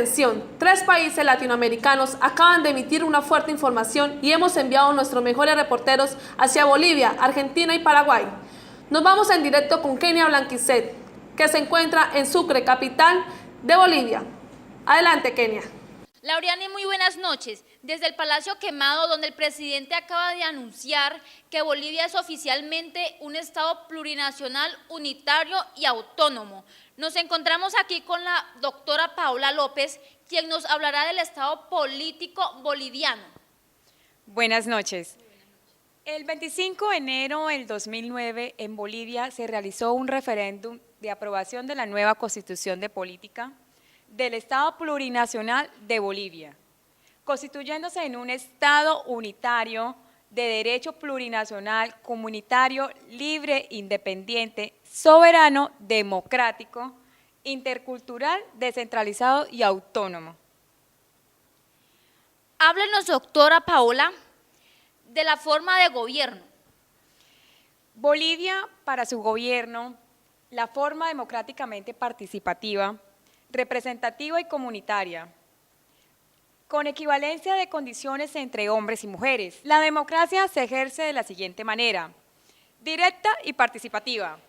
atención, 3 países latinoamericanos acaban de emitir una fuerte información y hemos enviado a nuestros mejores reporteros hacia Bolivia, Argentina y Paraguay. Nos vamos en directo con Kenia Blanquicet, que se encuentra en Sucre, capital de Bolivia. Adelante, Kenia. Lauriani, muy buenas noches. Desde el Palacio Quemado, donde el presidente acaba de anunciar que Bolivia es oficialmente un estado plurinacional, unitario y autónomo. Nos encontramos aquí con la doctora Paola López, quien nos hablará del estado político boliviano. Buenas noches. El 25 de enero del 2009 en Bolivia se realizó un referéndum de aprobación de la nueva Constitución de Política del Estado Plurinacional de Bolivia, constituyéndose en un Estado unitario de derecho plurinacional, comunitario, libre, independiente, soberano, democrático, intercultural, descentralizado y autónomo. Háblenos, doctora Paola, de la forma de gobierno. Bolivia, para su gobierno, la forma democráticamente participativa, representativa y comunitaria, con equivalencia de condiciones entre hombres y mujeres. La democracia se ejerce de la siguiente manera: directa y participativa,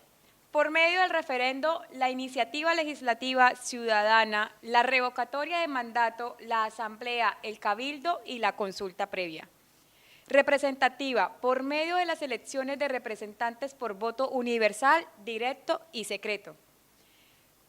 por medio del referendo, la iniciativa legislativa ciudadana, la revocatoria de mandato, la asamblea, el cabildo y la consulta previa. Representativa, por medio de las elecciones de representantes por voto universal, directo y secreto.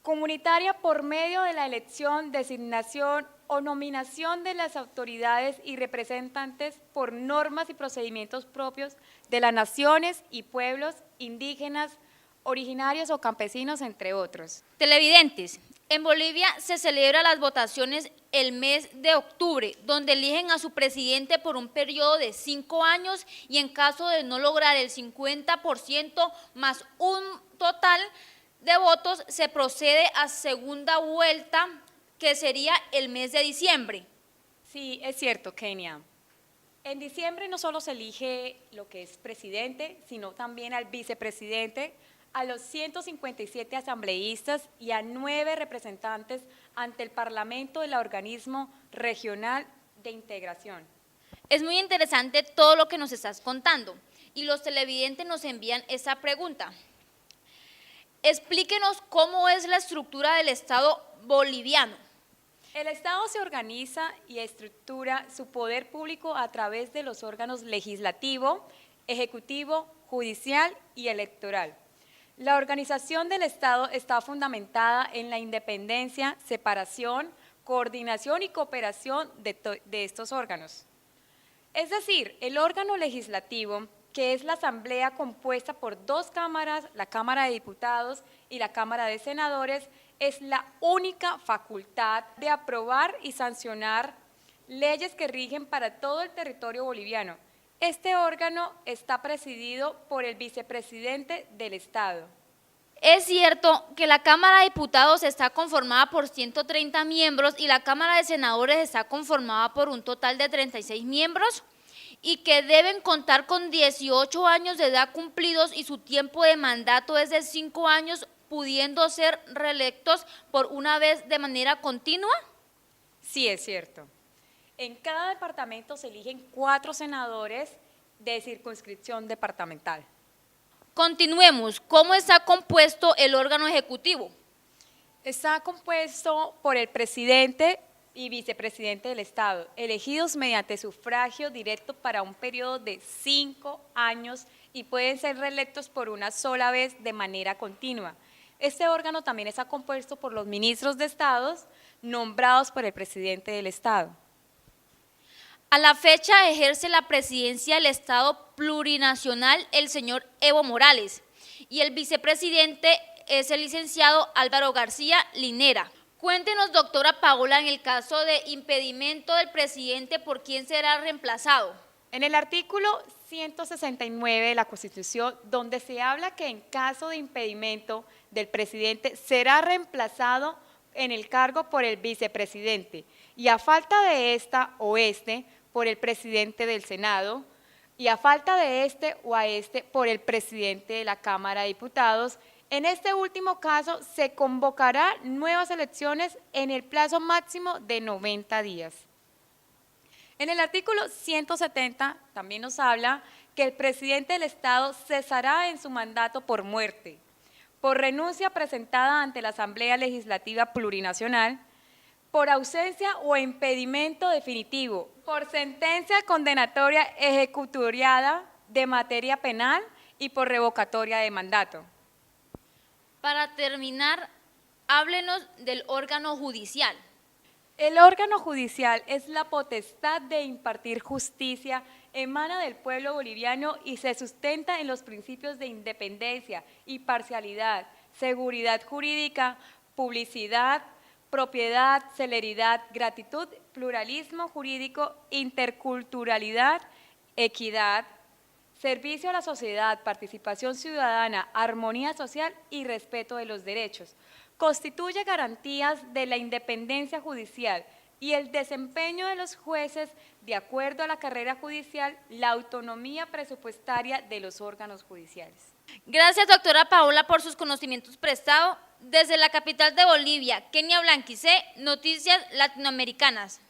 Comunitaria, por medio de la elección, designación o nominación de las autoridades y representantes por normas y procedimientos propios de las naciones y pueblos indígenas, originarios o campesinos, entre otros. Televidentes, en Bolivia se celebran las votaciones el mes de octubre, donde eligen a su presidente por un periodo de 5 años y en caso de no lograr el 50% más un total de votos, se procede a segunda vuelta, que sería el mes de diciembre. Sí, es cierto, Kenia. En diciembre no solo se elige lo que es presidente, sino también al vicepresidente, a los 157 asambleístas y a 9 representantes ante el Parlamento del organismo regional de integración. Es muy interesante todo lo que nos estás contando y los televidentes nos envían esa pregunta. Explíquenos cómo es la estructura del Estado boliviano. El Estado se organiza y estructura su poder público a través de los órganos legislativo, ejecutivo, judicial y electoral. La organización del Estado está fundamentada en la independencia, separación, coordinación y cooperación de estos órganos. Es decir, el órgano legislativo, que es la asamblea compuesta por 2 cámaras, la Cámara de Diputados y la Cámara de Senadores, es la única facultad de aprobar y sancionar leyes que rigen para todo el territorio boliviano. Este órgano está presidido por el vicepresidente del Estado. Es cierto que la Cámara de Diputados está conformada por 130 miembros y la Cámara de Senadores está conformada por un total de 36 miembros y que deben contar con 18 años de edad cumplidos y su tiempo de mandato es de 5 años, pudiendo ser reelectos por una vez de manera continua. Sí, es cierto. En cada departamento se eligen 4 senadores de circunscripción departamental. Continuemos. ¿Cómo está compuesto el órgano ejecutivo? Está compuesto por el presidente y vicepresidente del Estado, elegidos mediante sufragio directo para un periodo de 5 años y pueden ser reelectos por una sola vez de manera continua. Este órgano también está compuesto por los ministros de Estado nombrados por el presidente del Estado. A la fecha ejerce la presidencia del Estado plurinacional el señor Evo Morales y el vicepresidente es el licenciado Álvaro García Linera. Cuéntenos, doctora Paola, en el caso de impedimento del presidente, ¿por quién será reemplazado? En el artículo 169 de la Constitución, donde se habla que en caso de impedimento del presidente será reemplazado en el cargo por el vicepresidente y a falta de esta o este por el presidente del Senado y a falta de este o a este por el presidente de la Cámara de Diputados, En este último caso, se convocará nuevas elecciones en el plazo máximo de 90 días. En el artículo 170 también nos habla que el presidente del Estado cesará en su mandato por muerte, por renuncia presentada ante la Asamblea Legislativa Plurinacional, por ausencia o impedimento definitivo, por sentencia condenatoria ejecutoriada de materia penal y por revocatoria de mandato. Para terminar, háblenos del órgano judicial. El órgano judicial es la potestad de impartir justicia, emana del pueblo boliviano y se sustenta en los principios de independencia, imparcialidad, seguridad jurídica, publicidad, propiedad, celeridad, gratitud, pluralismo jurídico, interculturalidad, equidad, servicio a la sociedad, participación ciudadana, armonía social y respeto de los derechos. Constituye garantías de la independencia judicial y el desempeño de los jueces de acuerdo a la carrera judicial, la autonomía presupuestaria de los órganos judiciales. Gracias, doctora Paola, por sus conocimientos prestados. Desde la capital de Bolivia, Kenia Blanquicé, Noticias Latinoamericanas.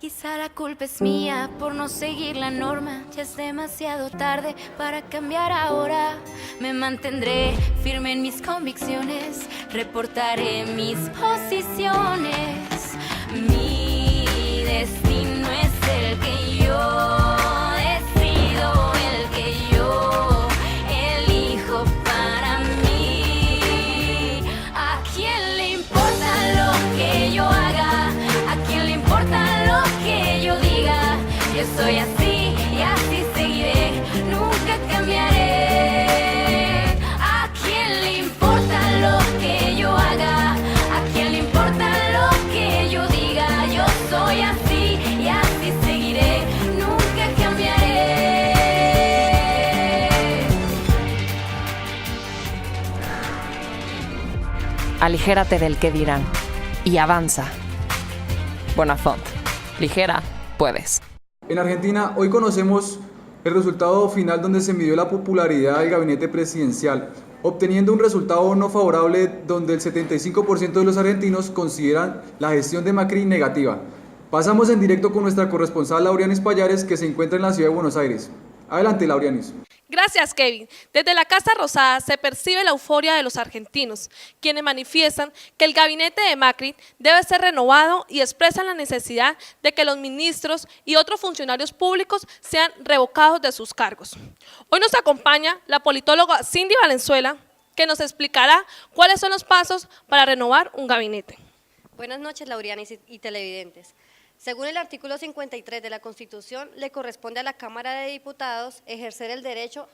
Quizá la culpa es mía por no seguir la norma. Ya es demasiado tarde para cambiar ahora. Me mantendré firme en mis convicciones. Reportaré mis posiciones. Mi destino es el que yo decido, el que yo elijo para mí. ¿A quién le importa lo que yo haga? ¿A quién le importa lo que yo diga? Yo soy así y así seguiré, nunca cambiaré. ¿A quién le importa lo que yo haga? ¿A quién le importa lo que yo diga? Yo soy así y así seguiré, nunca cambiaré. Aligérate del que dirán y avanza. Bonafont. Ligera, puedes. En Argentina, hoy conocemos el resultado final donde se midió la popularidad del gabinete presidencial, obteniendo un resultado no favorable donde el 75% de los argentinos consideran la gestión de Macri negativa. Pasamos en directo con nuestra corresponsal Laurianis Payares, que se encuentra en la ciudad de Buenos Aires. Adelante, Laurianis. Gracias, Kevin. Desde la Casa Rosada se percibe la euforia de los argentinos, quienes manifiestan que el gabinete de Macri debe ser renovado y expresan la necesidad de que los ministros y otros funcionarios públicos sean revocados de sus cargos. Hoy nos acompaña la politóloga Cindy Valenzuela, que nos explicará cuáles son los pasos para renovar un gabinete. Buenas noches, Laurianis y televidentes. Según el artículo 53 de la Constitución, le corresponde a la Cámara de Diputados ejercer el derecho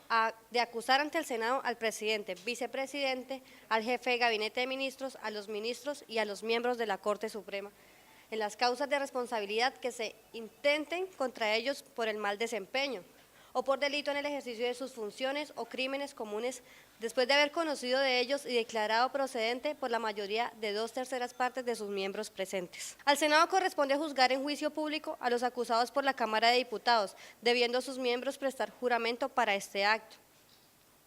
de acusar ante el Senado al presidente, vicepresidente, al jefe de gabinete de ministros, a los ministros y a los miembros de la Corte Suprema en las causas de responsabilidad que se intenten contra ellos por el mal desempeño o por delito en el ejercicio de sus funciones o crímenes comunes después de haber conocido de ellos y declarado procedente por la mayoría de 2/3 partes de sus miembros presentes. Al Senado corresponde juzgar en juicio público a los acusados por la Cámara de Diputados, debiendo sus miembros prestar juramento para este acto.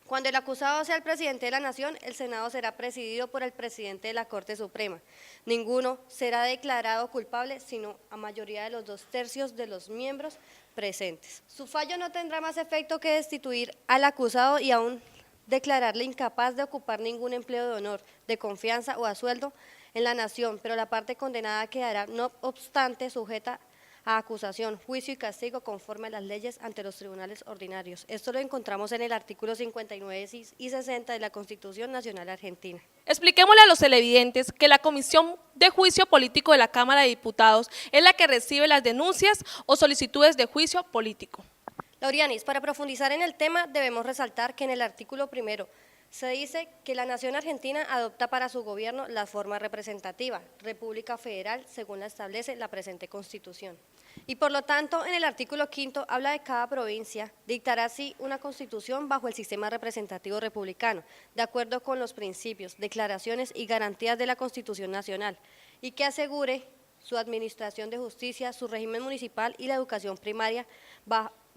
Cuando el acusado sea el presidente de la Nación, el Senado será presidido por el presidente de la Corte Suprema. Ninguno será declarado culpable, sino a mayoría de los 2/3 de los miembros presentes. Su fallo no tendrá más efecto que destituir al acusado y aún declararle incapaz de ocupar ningún empleo de honor, de confianza o a sueldo en la Nación, pero la parte condenada quedará, no obstante, sujeta a acusación, juicio y castigo conforme a las leyes ante los tribunales ordinarios. Esto lo encontramos en el artículo 59 y 60 de la Constitución Nacional Argentina. Expliquémosle a los televidentes que la Comisión de Juicio Político de la Cámara de Diputados es la que recibe las denuncias o solicitudes de juicio político. Laurianis, para profundizar en el tema debemos resaltar que en el artículo 1 se dice que la Nación Argentina adopta para su gobierno la forma representativa, República Federal, según la establece la presente Constitución. Y por lo tanto, en el artículo 5 habla de cada provincia, dictará así una constitución bajo el sistema representativo republicano, de acuerdo con los principios, declaraciones y garantías de la Constitución Nacional, y que asegure su administración de justicia, su régimen municipal y la educación primaria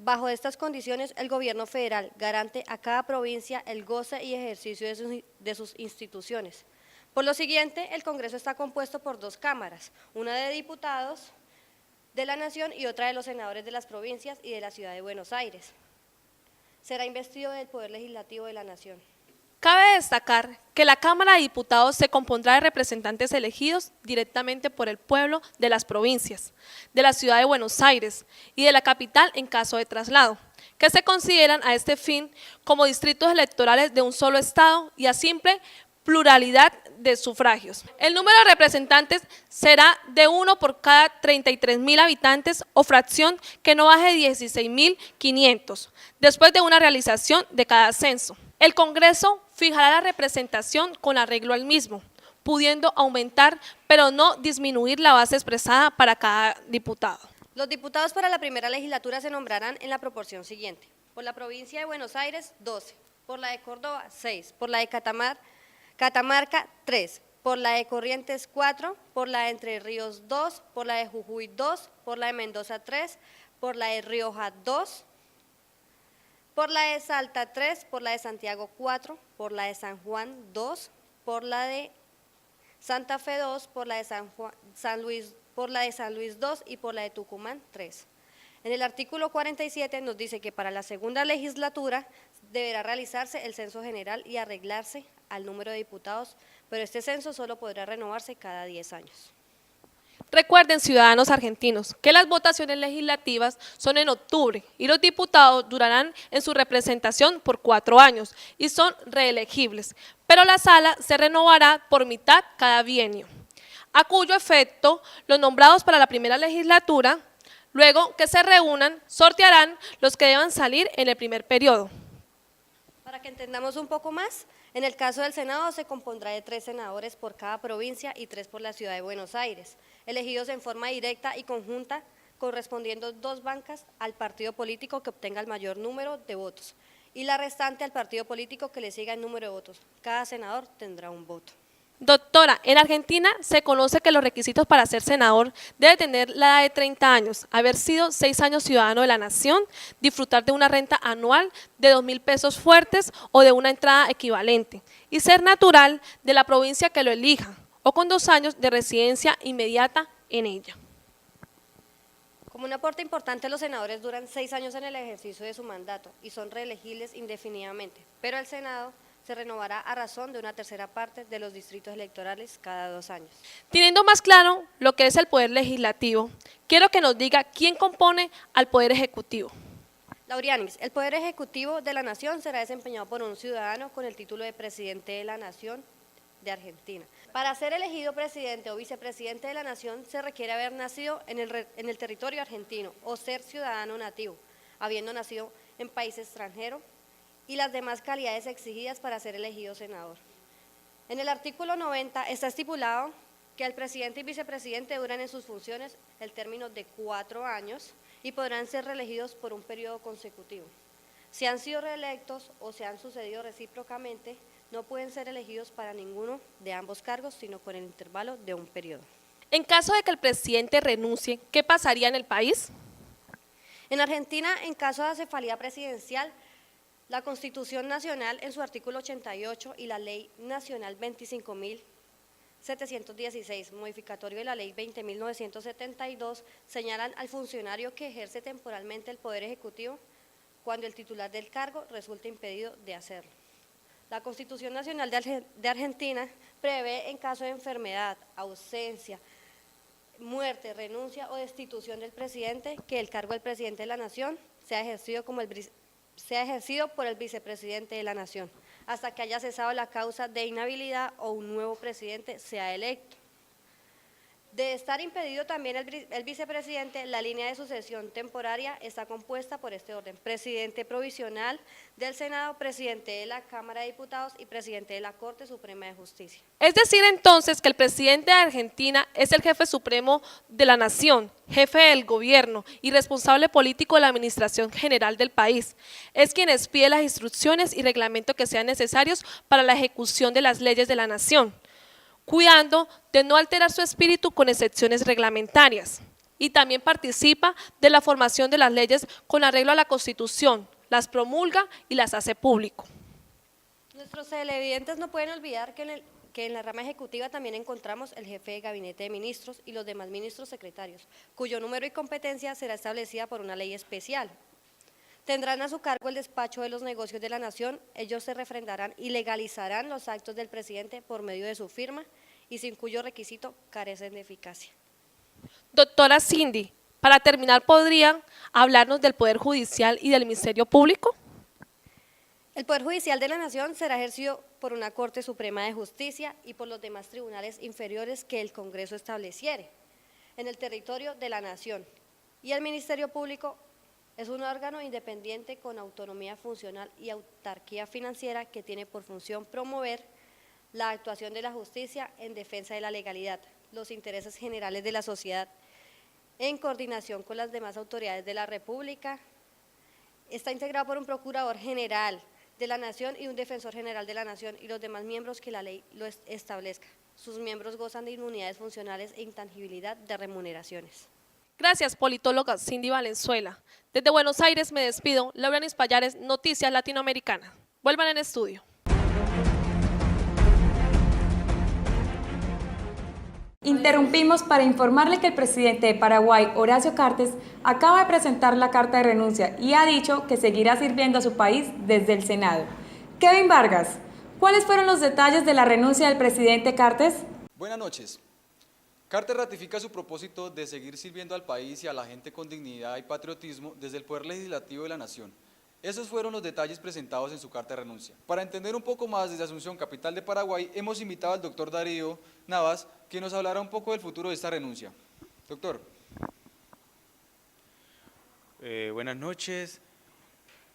Bajo estas condiciones, el gobierno federal garante a cada provincia el goce y ejercicio de sus instituciones. Por lo siguiente, el Congreso está compuesto por dos cámaras, una de diputados de la Nación y otra de los senadores de las provincias y de la Ciudad de Buenos Aires. Será investido del Poder Legislativo de la Nación. Cabe destacar que la Cámara de Diputados se compondrá de representantes elegidos directamente por el pueblo de las provincias, de la Ciudad de Buenos Aires y de la capital en caso de traslado, que se consideran a este fin como distritos electorales de un solo estado y a simple pluralidad de sufragios. El número de representantes será de 1 por cada 33.000 habitantes o fracción que no baje de 16.500, después de una realización de cada censo. El Congreso fijará la representación con arreglo al mismo, pudiendo aumentar pero no disminuir la base expresada para cada diputado. Los diputados para la primera legislatura se nombrarán en la proporción siguiente: por la provincia de Buenos Aires, 12, por la de Córdoba, 6, por la de Catamarca, 3, por la de Corrientes, 4, por la de Entre Ríos, 2, por la de Jujuy, 2, por la de Mendoza, 3, por la de Rioja, 2, por la de Salta, 3, por la de Santiago, 4, por la de San Juan, 2, por la de Santa Fe, 2, por la de San Luis, 2 y por la de Tucumán, 3. En el artículo 47 nos dice que para la segunda legislatura deberá realizarse el censo general y arreglarse al número de diputados, pero este censo solo podrá renovarse cada 10 años. Recuerden, ciudadanos argentinos, que las votaciones legislativas son en octubre y los diputados durarán en su representación por 4 años y son reelegibles, pero la sala se renovará por mitad cada bienio, a cuyo efecto los nombrados para la primera legislatura, luego que se reúnan, sortearán los que deban salir en el primer periodo. Para que entendamos un poco más, en el caso del Senado se compondrá de 3 senadores por cada provincia y 3 por la Ciudad de Buenos Aires, elegidos en forma directa y conjunta, correspondiendo 2 bancas al partido político que obtenga el mayor número de votos y la restante al partido político que le siga el número de votos. Cada senador tendrá un voto. Doctora, en Argentina se conoce que los requisitos para ser senador debe tener la edad de 30 años, haber sido 6 años ciudadano de la nación, disfrutar de una renta anual de 2.000 pesos fuertes o de una entrada equivalente y ser natural de la provincia que lo elija o con 2 años de residencia inmediata en ella. Como un aporte importante, los senadores duran 6 años en el ejercicio de su mandato y son reelegibles indefinidamente, pero el Senado se renovará a razón de una tercera parte de los distritos electorales cada 2 años. Teniendo más claro lo que es el Poder Legislativo, quiero que nos diga quién compone al Poder Ejecutivo. Laurianis, el Poder Ejecutivo de la Nación será desempeñado por un ciudadano con el título de Presidente de la Nación de Argentina. Para ser elegido presidente o vicepresidente de la Nación se requiere haber nacido en el territorio argentino o ser ciudadano nativo, habiendo nacido en país extranjero, y las demás calidades exigidas para ser elegido senador. En el artículo 90 está estipulado que el presidente y vicepresidente duran en sus funciones el término de 4 años y podrán ser reelegidos por un periodo consecutivo. Si han sido reelectos o se han sucedido recíprocamente, no pueden ser elegidos para ninguno de ambos cargos, sino con el intervalo de un periodo. En caso de que el presidente renuncie, ¿qué pasaría en el país? En Argentina, en caso de acefalía presidencial, la Constitución Nacional en su artículo 88 y la Ley Nacional 25.716, modificatorio de la Ley 20.972, señalan al funcionario que ejerce temporalmente el Poder Ejecutivo cuando el titular del cargo resulte impedido de hacerlo. La Constitución Nacional de Argentina prevé en caso de enfermedad, ausencia, muerte, renuncia o destitución del presidente que el cargo del presidente de la Nación sea ejercido por el vicepresidente de la Nación, hasta que haya cesado la causa de inhabilidad o un nuevo presidente sea electo. De estar impedido también el vicepresidente, la línea de sucesión temporaria está compuesta por este orden: presidente provisional del Senado, presidente de la Cámara de Diputados y presidente de la Corte Suprema de Justicia. Es decir, entonces, que el presidente de Argentina es el jefe supremo de la nación, jefe del gobierno y responsable político de la administración general del país. Es quien expide las instrucciones y reglamentos que sean necesarios para la ejecución de las leyes de la nación, cuidando de no alterar su espíritu con excepciones reglamentarias. y también participa de la formación de las leyes con arreglo a la Constitución, las promulga y las hace público. Nuestros televidentes no pueden olvidar que en la rama ejecutiva también encontramos el jefe de gabinete de ministros y los demás ministros secretarios, cuyo número y competencia será establecida por una ley especial. Tendrán a su cargo el despacho de los negocios de la nación, ellos se refrendarán y legalizarán los actos del presidente por medio de su firma y sin cuyo requisito carecen de eficacia. Doctora Cindy, para terminar, ¿podrían hablarnos del Poder Judicial y del Ministerio Público? El Poder Judicial de la Nación será ejercido por una Corte Suprema de Justicia y por los demás tribunales inferiores que el Congreso estableciere en el territorio de la Nación. Y el Ministerio Público es un órgano independiente con autonomía funcional y autarquía financiera que tiene por función promover la actuación de la justicia en defensa de la legalidad, los intereses generales de la sociedad, en coordinación con las demás autoridades de la República. Está integrado por un Procurador General de la Nación y un Defensor General de la Nación y los demás miembros que la ley lo establezca. Sus miembros gozan de inmunidades funcionales e intangibilidad de remuneraciones. Gracias, politóloga Cindy Valenzuela. Desde Buenos Aires me despido. Lauranis Payares, Noticias Latinoamericanas. Vuelvan en estudio. Interrumpimos para informarle que el presidente de Paraguay, Horacio Cartes, acaba de presentar la carta de renuncia y ha dicho que seguirá sirviendo a su país desde el Senado. Kevin Vargas, ¿cuáles fueron los detalles de la renuncia del presidente Cartes? Buenas noches. Cartes ratifica su propósito de seguir sirviendo al país y a la gente con dignidad y patriotismo desde el Poder Legislativo de la Nación. Esos fueron los detalles presentados en su carta de renuncia. Para entender un poco más desde Asunción, capital de Paraguay, hemos invitado al doctor Darío Navas, quien nos hablará un poco del futuro de esta renuncia. Doctor. Buenas noches.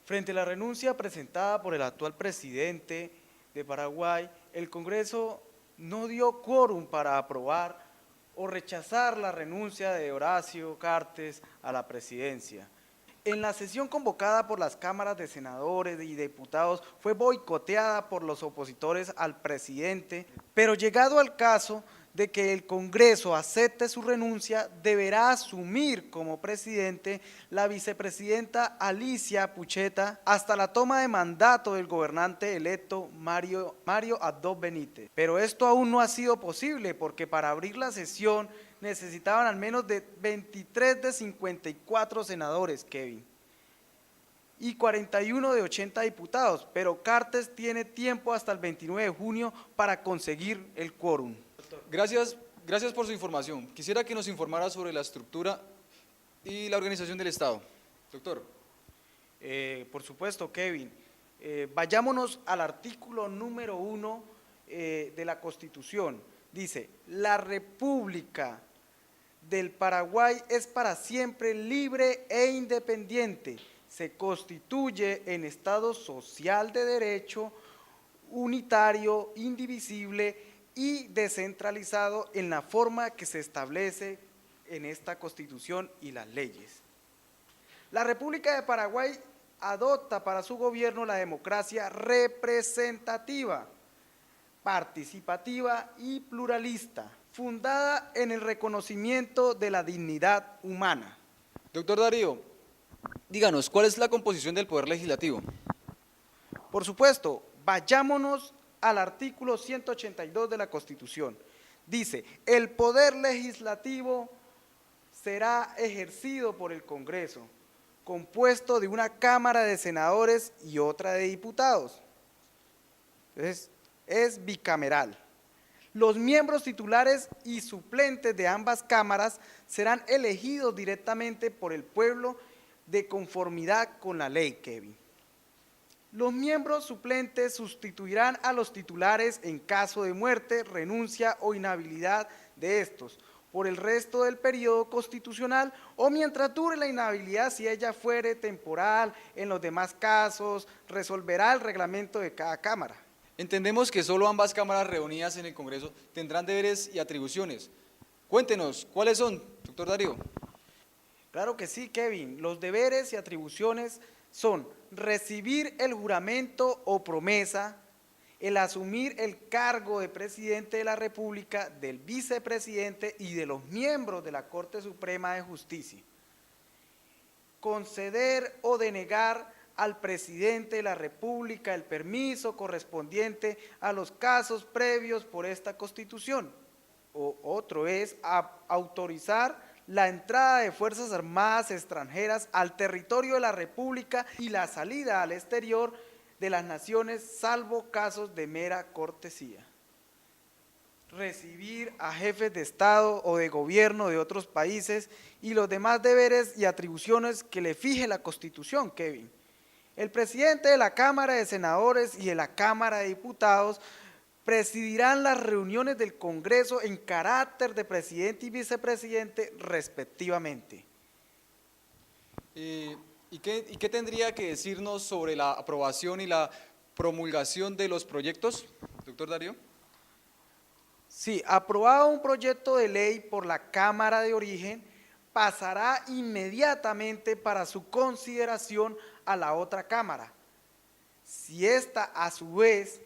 Frente a la renuncia presentada por el actual presidente de Paraguay, el Congreso no dio quórum para aprobar o rechazar la renuncia de Horacio Cartes a la presidencia. En la sesión convocada por las cámaras de senadores y diputados fue boicoteada por los opositores al presidente, pero llegado al caso de que el Congreso acepte su renuncia, deberá asumir como presidente la vicepresidenta Alicia Pucheta hasta la toma de mandato del gobernante electo Mario Abdo Benítez. Pero esto aún no ha sido posible porque para abrir la sesión necesitaban al menos de 23 de 54 senadores, Kevin, y 41 de 80 diputados, pero Cartes tiene tiempo hasta el 29 de junio para conseguir el quórum. Gracias por su información. Quisiera que nos informara sobre la estructura y la organización del Estado. Doctor. Por supuesto, Kevin. Vayámonos al artículo número 1 de la Constitución. Dice, la República del Paraguay es para siempre libre e independiente. Se constituye en Estado social de derecho, unitario, indivisible y descentralizado en la forma que se establece en esta Constitución y las leyes. La República de Paraguay adopta para su gobierno la democracia representativa, participativa y pluralista, fundada en el reconocimiento de la dignidad humana. Doctor Darío, díganos, ¿cuál es la composición del Poder Legislativo? Por supuesto, vayámonos al artículo 182 de la Constitución. Dice, el Poder Legislativo será ejercido por el Congreso, compuesto de una Cámara de Senadores y otra de diputados. Entonces, es bicameral. Los miembros titulares y suplentes de ambas cámaras serán elegidos directamente por el pueblo de conformidad con la ley, Kevin. Los miembros suplentes sustituirán a los titulares en caso de muerte, renuncia o inhabilidad de estos por el resto del periodo constitucional o mientras dure la inhabilidad si ella fuere temporal. En los demás casos resolverá el reglamento de cada cámara. Entendemos que solo ambas cámaras reunidas en el Congreso tendrán deberes y atribuciones. Cuéntenos, ¿cuáles son, doctor Darío? Claro que sí, Kevin. Los deberes y atribuciones son recibir el juramento o promesa, el asumir el cargo de presidente de la República, del vicepresidente y de los miembros de la Corte Suprema de Justicia. Conceder o denegar al presidente de la República el permiso correspondiente a los casos previos por esta Constitución. Otro es autorizar la entrada de Fuerzas Armadas extranjeras al territorio de la República y la salida al exterior de las naciones, salvo casos de mera cortesía. Recibir a jefes de Estado o de gobierno de otros países y los demás deberes y atribuciones que le fije la Constitución, Kevin. El presidente de la Cámara de Senadores y de la Cámara de Diputados presidirán las reuniones del Congreso en carácter de presidente y vicepresidente respectivamente. ¿Y qué tendría que decirnos sobre la aprobación y la promulgación de los proyectos, doctor Darío? Sí, aprobado un proyecto de ley por la Cámara de Origen, pasará inmediatamente para su consideración a la otra Cámara. Si ésta a su vez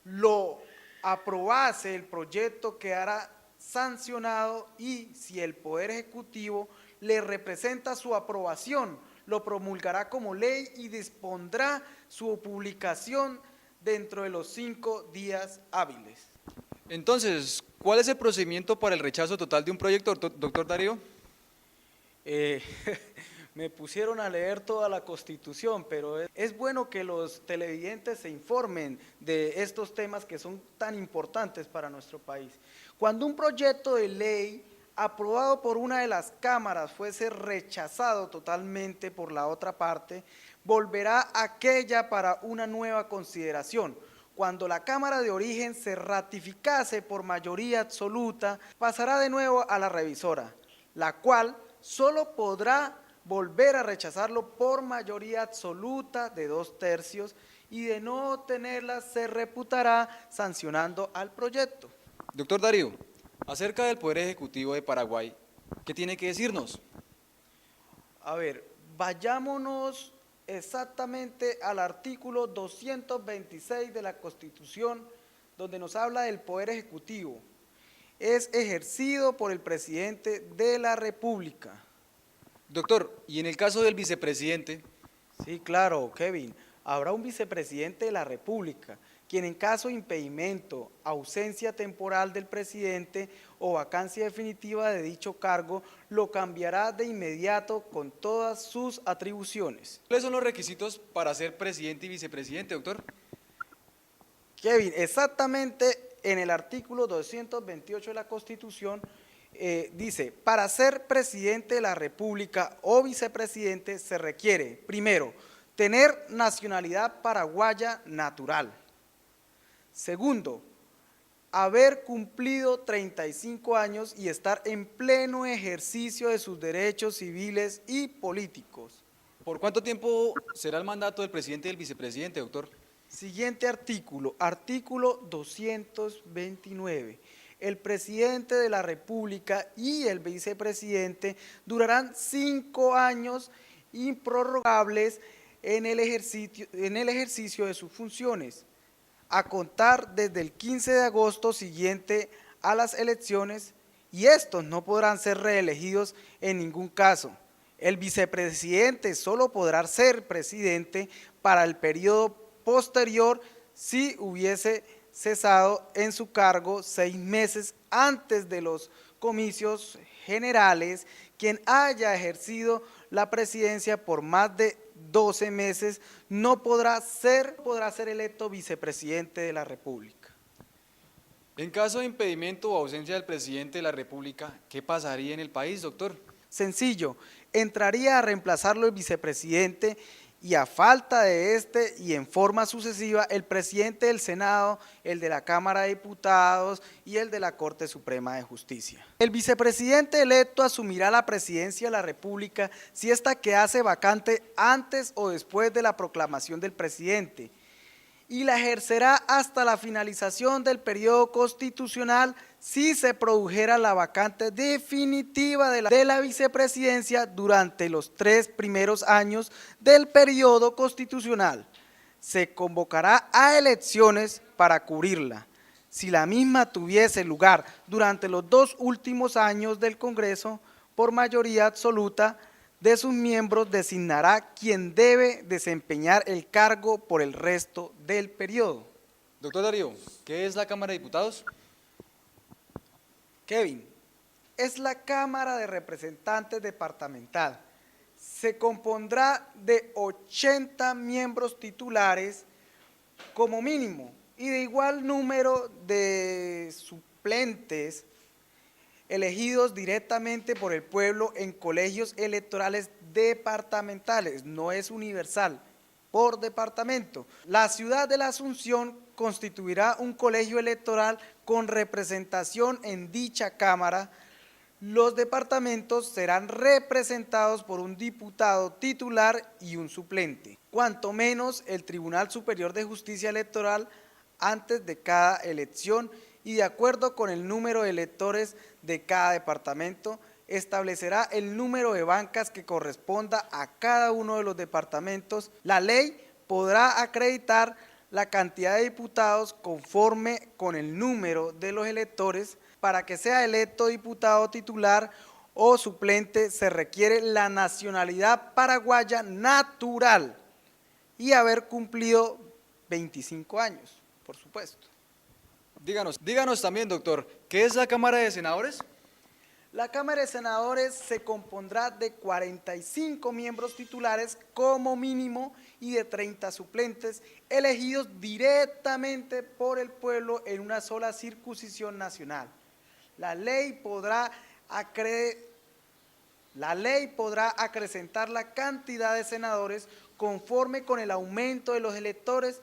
lo aprobase, el proyecto quedará sancionado y si el Poder Ejecutivo le representa su aprobación, lo promulgará como ley y dispondrá su publicación dentro de los 5 días hábiles. Entonces, ¿cuál es el procedimiento para el rechazo total de un proyecto, doctor Darío? Me pusieron a leer toda la Constitución, pero es bueno que los televidentes se informen de estos temas que son tan importantes para nuestro país. Cuando un proyecto de ley aprobado por una de las cámaras fuese rechazado totalmente por la otra parte, volverá aquella para una nueva consideración. Cuando la Cámara de Origen se ratificase por mayoría absoluta, pasará de nuevo a la revisora, la cual solo podrá volver a rechazarlo por mayoría absoluta de 2/3 y de no tenerla se reputará sancionando al proyecto. Doctor Darío, acerca del Poder Ejecutivo de Paraguay, ¿qué tiene que decirnos? A ver, vayámonos exactamente al artículo 226 de la Constitución, donde nos habla del Poder Ejecutivo. Es ejercido por el presidente de la República. Doctor, ¿y en el caso del vicepresidente? Sí, claro, Kevin. Habrá un vicepresidente de la República, quien en caso de impedimento, ausencia temporal del presidente o vacancia definitiva de dicho cargo, lo cambiará de inmediato con todas sus atribuciones. ¿Cuáles son los requisitos para ser presidente y vicepresidente, doctor? Kevin, exactamente en el artículo 228 de la Constitución, dice, para ser presidente de la República o vicepresidente se requiere, primero, tener nacionalidad paraguaya natural. Segundo, haber cumplido 35 años y estar en pleno ejercicio de sus derechos civiles y políticos. ¿Por cuánto tiempo será el mandato del presidente y del vicepresidente, doctor? Siguiente artículo, artículo 229. El presidente de la República y el vicepresidente durarán 5 años improrrogables en el ejercicio de sus funciones, a contar desde el 15 de agosto siguiente a las elecciones, y estos no podrán ser reelegidos en ningún caso. El vicepresidente solo podrá ser presidente para el periodo posterior si hubiese cesado en su cargo 6 meses antes de los comicios generales. Quien haya ejercido la presidencia por más de 12 meses no podrá ser electo vicepresidente de la República. En caso de impedimento o ausencia del presidente de la República, ¿qué pasaría en el país, doctor? Sencillo, entraría a reemplazarlo el vicepresidente y a falta de este y en forma sucesiva el presidente del Senado, el de la Cámara de Diputados y el de la Corte Suprema de Justicia. El vicepresidente electo asumirá la presidencia de la República si ésta quedase vacante antes o después de la proclamación del presidente y la ejercerá hasta la finalización del periodo constitucional si se produjera la vacante definitiva de la vicepresidencia durante los 3 primeros años del periodo constitucional. se convocará a elecciones para cubrirla. Si la misma tuviese lugar durante los 2 últimos años del Congreso, por mayoría absoluta de sus miembros designará quien debe desempeñar el cargo por el resto del periodo. Doctor Darío, ¿qué es la Cámara de Diputados? Kevin, es la Cámara de Representantes departamental. Se compondrá de 80 miembros titulares como mínimo y de igual número de suplentes elegidos directamente por el pueblo en colegios electorales departamentales, no es universal, por departamento. La ciudad de la Asunción constituirá un colegio electoral con representación en dicha Cámara. Los departamentos serán representados por un diputado titular y un suplente, cuanto menos el Tribunal Superior de Justicia Electoral antes de cada elección y de acuerdo con el número de electores de cada departamento, establecerá el número de bancas que corresponda a cada uno de los departamentos. La ley podrá acreditar la cantidad de diputados conforme con el número de los electores. Para que sea electo diputado titular o suplente se requiere la nacionalidad paraguaya natural y haber cumplido 25 años, por supuesto. Díganos también, doctor, ¿qué es la Cámara de Senadores? La Cámara de Senadores se compondrá de 45 miembros titulares como mínimo y de 30 suplentes elegidos directamente por el pueblo en una sola circunscripción nacional. La ley podrá acrecentar la cantidad de senadores conforme con el aumento de los electores.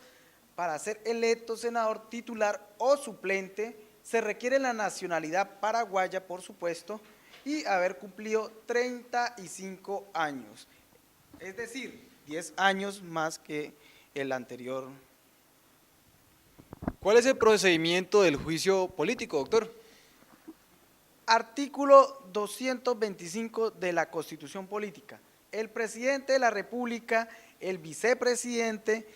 Para ser electo senador titular o suplente se requiere la nacionalidad paraguaya, por supuesto, y haber cumplido 35 años, es decir, 10 años más que el anterior. ¿Cuál es el procedimiento del juicio político, doctor? Artículo 225 de la Constitución Política. El presidente de la República, el vicepresidente,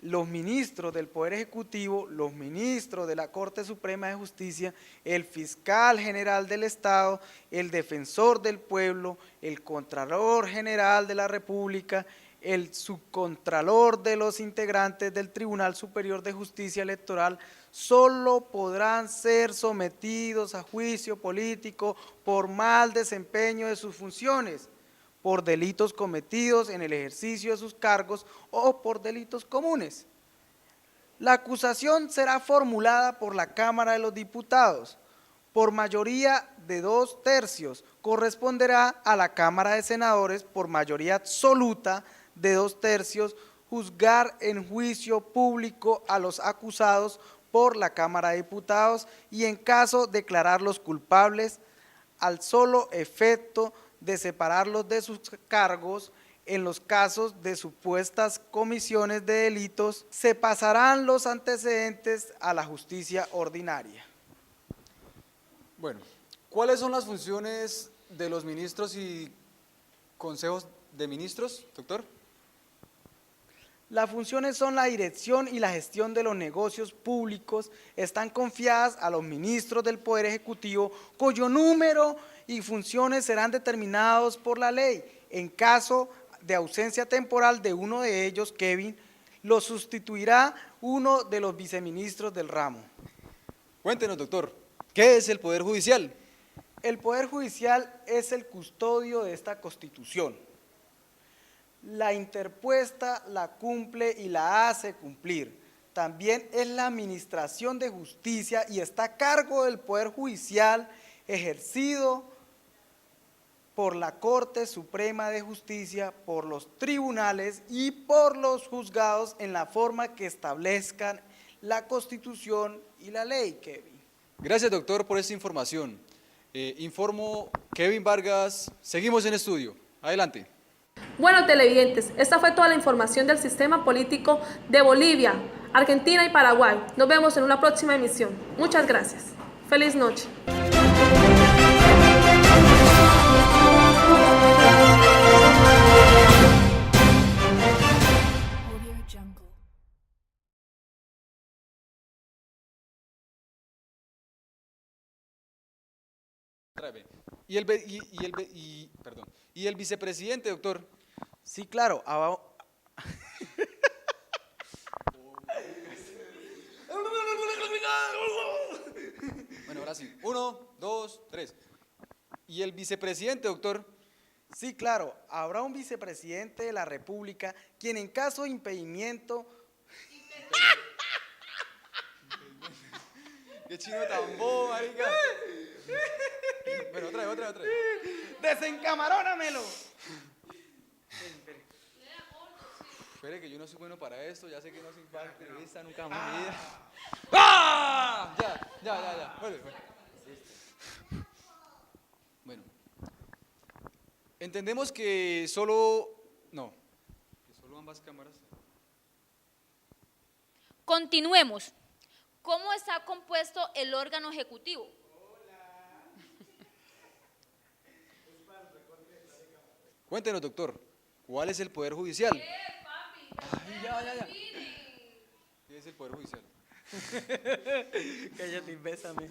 los ministros del Poder Ejecutivo, los ministros de la Corte Suprema de Justicia, el fiscal general del Estado, el defensor del pueblo, el Contralor General de la República, el subcontralor de los integrantes del Tribunal Superior de Justicia Electoral, solo podrán ser sometidos a juicio político por mal desempeño de sus funciones, por delitos cometidos en el ejercicio de sus cargos o por delitos comunes. La acusación será formulada por la Cámara de los Diputados. Por mayoría de 2/3 corresponderá a la Cámara de Senadores por mayoría absoluta de 2/3 juzgar en juicio público a los acusados por la Cámara de Diputados y en caso declararlos culpables al solo efecto de separarlos de sus cargos. En los casos de supuestas comisiones de delitos, se pasarán los antecedentes a la justicia ordinaria. Bueno, ¿cuáles son las funciones de los ministros y consejos de ministros, doctor? Las funciones son la dirección y la gestión de los negocios públicos, están confiadas a los ministros del Poder Ejecutivo, cuyo número y funciones serán determinados por la ley. En caso de ausencia temporal de uno de ellos, Kevin, lo sustituirá uno de los viceministros del ramo. Cuéntenos, doctor, ¿qué es el Poder Judicial? El Poder Judicial es el custodio de esta Constitución. La interpuesta la cumple y la hace cumplir. También es la administración de justicia y está a cargo del Poder Judicial ejercido por la Corte Suprema de Justicia, por los tribunales y por los juzgados en la forma que establezcan la Constitución y la ley, Kevin. Gracias, doctor, por esta información. Informo Kevin Vargas, seguimos en estudio. Adelante. Bueno, televidentes, esta fue toda la información del sistema político de Bolivia, Argentina y Paraguay. Nos vemos en una próxima emisión. Muchas gracias. Feliz noche. otra vez. Perdón. ¿Y el vicepresidente, doctor? Sí, claro. Bueno, ahora sí. 1, 2, 3. ¿Y el vicepresidente, doctor? Sí, claro. Habrá un vicepresidente de la República quien en caso de impedimento... ¡Qué chino tan bobo, marica! Bueno, otra vez. ¡Desencamarónamelo! Espere que yo no soy bueno para esto, ya sé que no soy periodista nunca más en mi vida. ¡Ah! Ya. Vuelve. Bueno. Entendemos que solo ambas cámaras. Continuemos. ¿Cómo está compuesto el órgano ejecutivo? Cuéntenos, doctor, ¿cuál es el Poder Judicial? Ay, ya. ¿Qué es el Poder Judicial? Cállate y bésame.